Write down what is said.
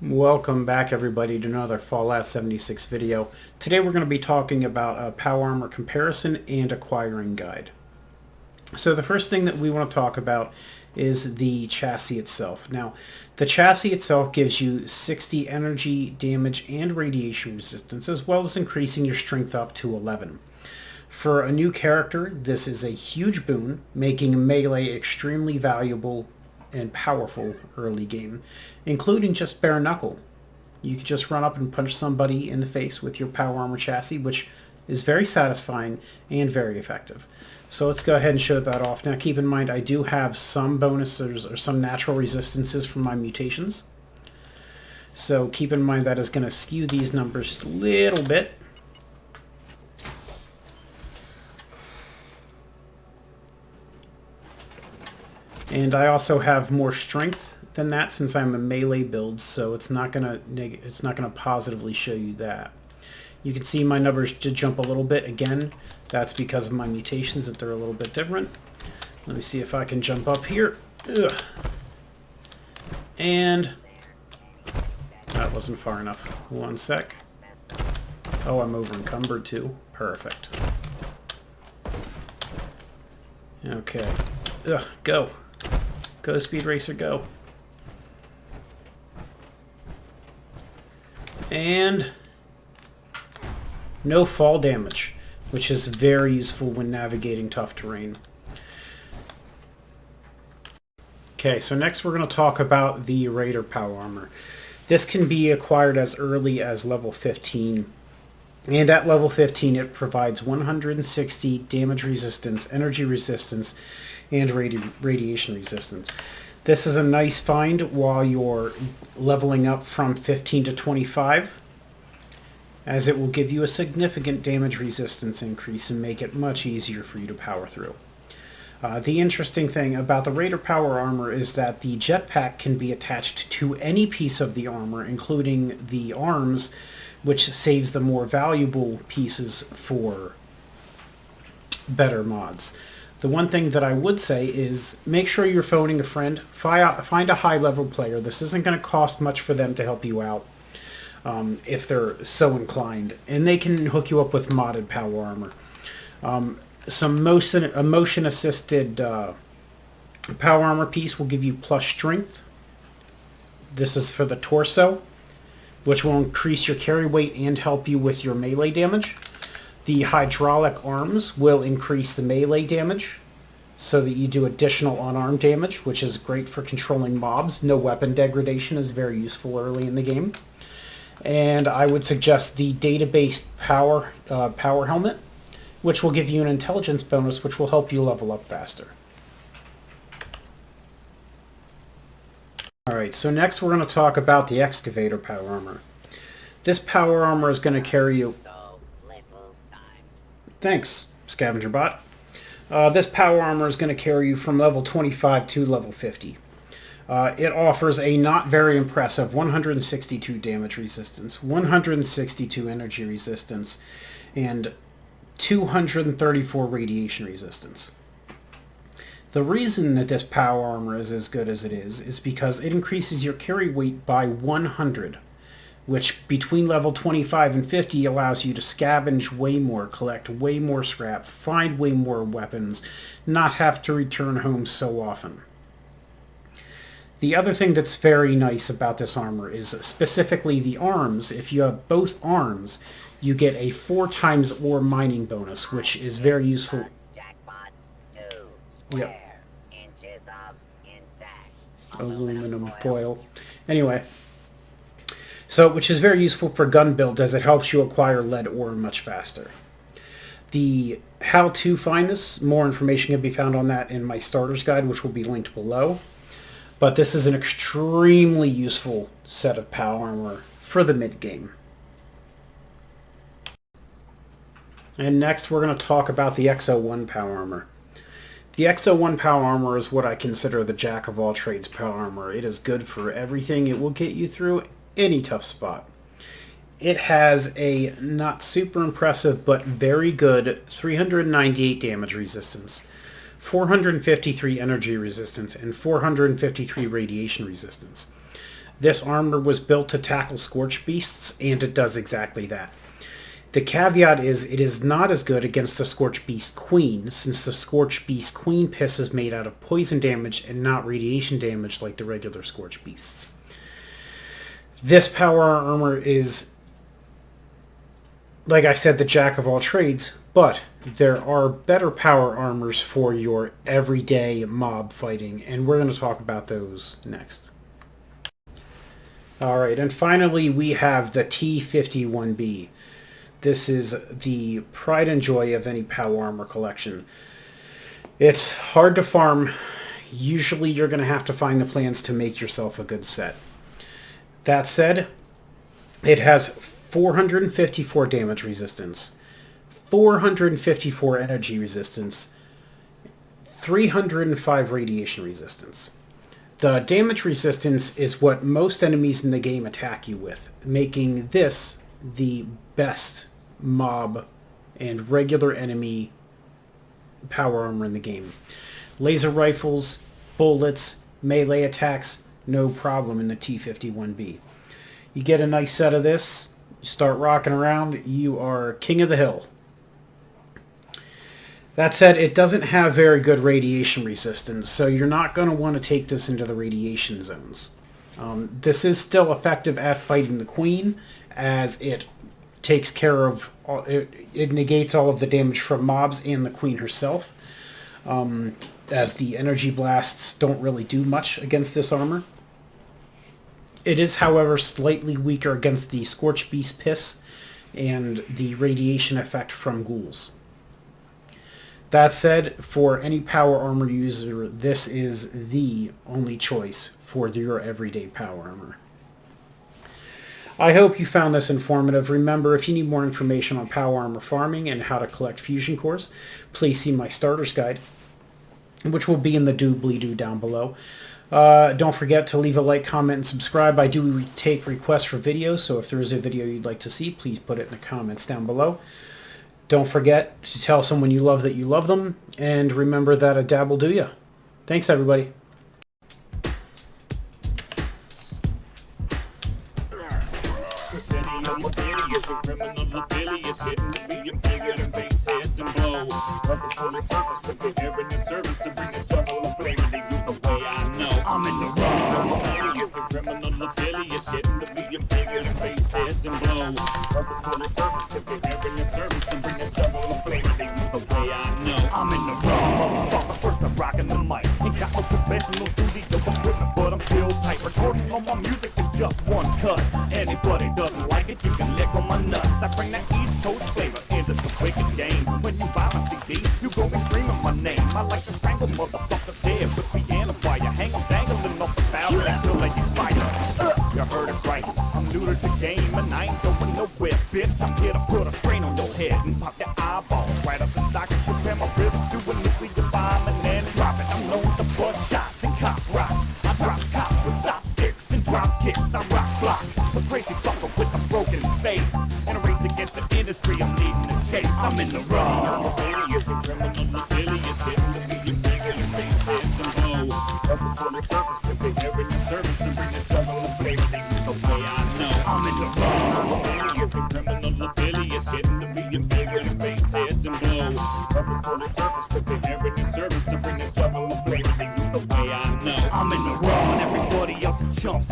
Welcome back everybody to another Fallout 76 video. Today we're going to be talking about a power armor comparison and acquiring guide. So the first thing that we want to talk about is the chassis itself. Now, the chassis itself gives you 60 energy, damage, and radiation resistance, as well as increasing your strength up to 11. For a new character, this is a huge boon, making melee extremely valuable and powerful early game, including just bare knuckle. You can just run up and punch somebody in the face with your power armor chassis, which is very satisfying and very effective. So let's go ahead and show that off. Now keep in mind I do have some bonuses or some natural resistances from my mutations. So keep in mind that is going to skew these numbers a little bit. And I also have more strength than that since I'm a melee build, so it's not gonna positively show you that. You can see my numbers did jump a little bit. Again, that's because of my mutations, that they're a little bit different. Let me see if I can jump up here. Ugh. And that wasn't far enough. One sec. Oh, I'm over encumbered too. Perfect. Okay. Ugh, go. Go, Speed Racer, go. And no fall damage, which is very useful when navigating tough terrain. Okay, so next we're going to talk about the Raider Power Armor. This can be acquired as early as level 15. And at level 15 it provides 160 damage resistance, energy resistance, and radiation resistance. This is a nice find while you're leveling up from 15 to 25, as it will give you a significant damage resistance increase and make it much easier for you to power through. The interesting thing about the Raider Power Armor is that the jetpack can be attached to any piece of the armor, including the arms, which saves the more valuable pieces for better mods. The one thing that I would say is make sure you're phoning a friend. Find a high-level player. This isn't going to cost much for them to help you out if they're so inclined. And they can hook you up with modded power armor. Some motion-assisted power armor piece will give you plus strength. This is for the torso, which will increase your carry weight and help you with your melee damage. The hydraulic arms will increase the melee damage so that you do additional unarmed damage, which is great for controlling mobs. No weapon degradation is very useful early in the game. And I would suggest the data-based power helmet, which will give you an intelligence bonus, which will help you level up faster. Alright, so next we're going to talk about the Excavator Power Armor. This power armor is going to carry you... Thanks, Scavenger Bot. This power armor is going to carry you from level 25 to level 50. It offers a not very impressive 162 damage resistance, 162 energy resistance, and 234 radiation resistance. The reason that this power armor is as good as it is because it increases your carry weight by 100, which between level 25 and 50 allows you to scavenge way more, collect way more scrap, find way more weapons, not have to return home so often. The other thing that's very nice about this armor is specifically the arms. If you have both arms, you get a 4 times ore mining bonus, which is very useful. Yep. Aluminum foil. Anyway, which is very useful for gun builds as it helps you acquire lead ore much faster. The how to find this, more information can be found on that in my starter's guide, which will be linked below. But this is an extremely useful set of power armor for the mid game. And next we're going to talk about the XO1 power armor. The XO1 power armor is what I consider the jack of all trades power armor. It is good for everything. It will get you through any tough spot. It has a not super impressive but very good 398 damage resistance, 453 energy resistance, and 453 radiation resistance. This armor was built to tackle Scorch Beasts, and it does exactly that. The caveat is it is not as good against the Scorch Beast Queen, since the Scorch Beast Queen piss is made out of poison damage and not radiation damage like the regular Scorch Beasts. This power armor is, like I said, the jack of all trades, but there are better power armors for your everyday mob fighting, and we're going to talk about those next. Alright, and finally we have the T51B. This is the pride and joy of any power armor collection. It's hard to farm. Usually you're going to have to find the plans to make yourself a good set. That said, it has 454 damage resistance, 454 energy resistance, 305 radiation resistance. The damage resistance is what most enemies in the game attack you with, making this the best mob and regular enemy power armor in the game. Laser rifles, bullets, melee attacks, no problem in the T51B. You get a nice set of this, you start rocking around, you are king of the hill. That said, it doesn't have very good radiation resistance, so you're not going to want to take this into the radiation zones. This is still effective at fighting the Queen, as it takes care of, it negates all of the damage from mobs and the Queen herself, as the energy blasts don't really do much against this armor. It is, however, slightly weaker against the Scorch Beast Piss and the radiation effect from ghouls. That said, for any power armor user, this is the only choice for your everyday power armor. I hope you found this informative. Remember, if you need more information on power armor farming and how to collect fusion cores, please see my starter's guide, which will be in the doobly-doo down below. Don't forget to leave a like, comment, and subscribe. I do take requests for videos, so if there is a video you'd like to see, please put it in the comments down below. Don't forget to tell someone you love that you love them, and remember that a dab will do ya. Thanks, everybody. I'm in the wrong. It's a criminal affiliate, getting to be a bigger than face heads and blow. Purposefully surface to prepare in your service to bring a double of flavor. They use the way I know. I'm in the wrong. Motherfucker, first I'm rocking the mic. Ain't got no professional studio equipment, but I'm still tight. Recording on my music with just one cut. Anybody doesn't like it, you can lick on my nuts. I bring that East Coast flavor into the wicked game. When you buy my CD, you gon' be screaming my name. I like to strangle motherfuckers dead with piano wire. Hang them dangling off the barrel until they expire. You heard it right, I'm new to the game and I ain't going nowhere, bitch. I'm here to put a strain on your head and pop your eyeball right up the socket. Prepare my ribs to a nuclear bomb and then drop it. I'm known to bust shots and cop rocks. I drop cops with stop sticks and drop kicks. I rock blocks, a crazy fucker with a broken face. In a race against the industry, I'm leading the chase. I'm in the wrong. It's a criminal affiliate, getting to be bigger than face heads and blow. Purposefully surface to prepare in your service to bring a double of flavor. They use the way I know. I'm in the wrong. It's a criminal affiliate, getting to be bigger than face heads and blow. Purposefully surface to prepare in your service to bring a double of flavor. They use the way I know. I'm in the wrong. Everybody else is chumps.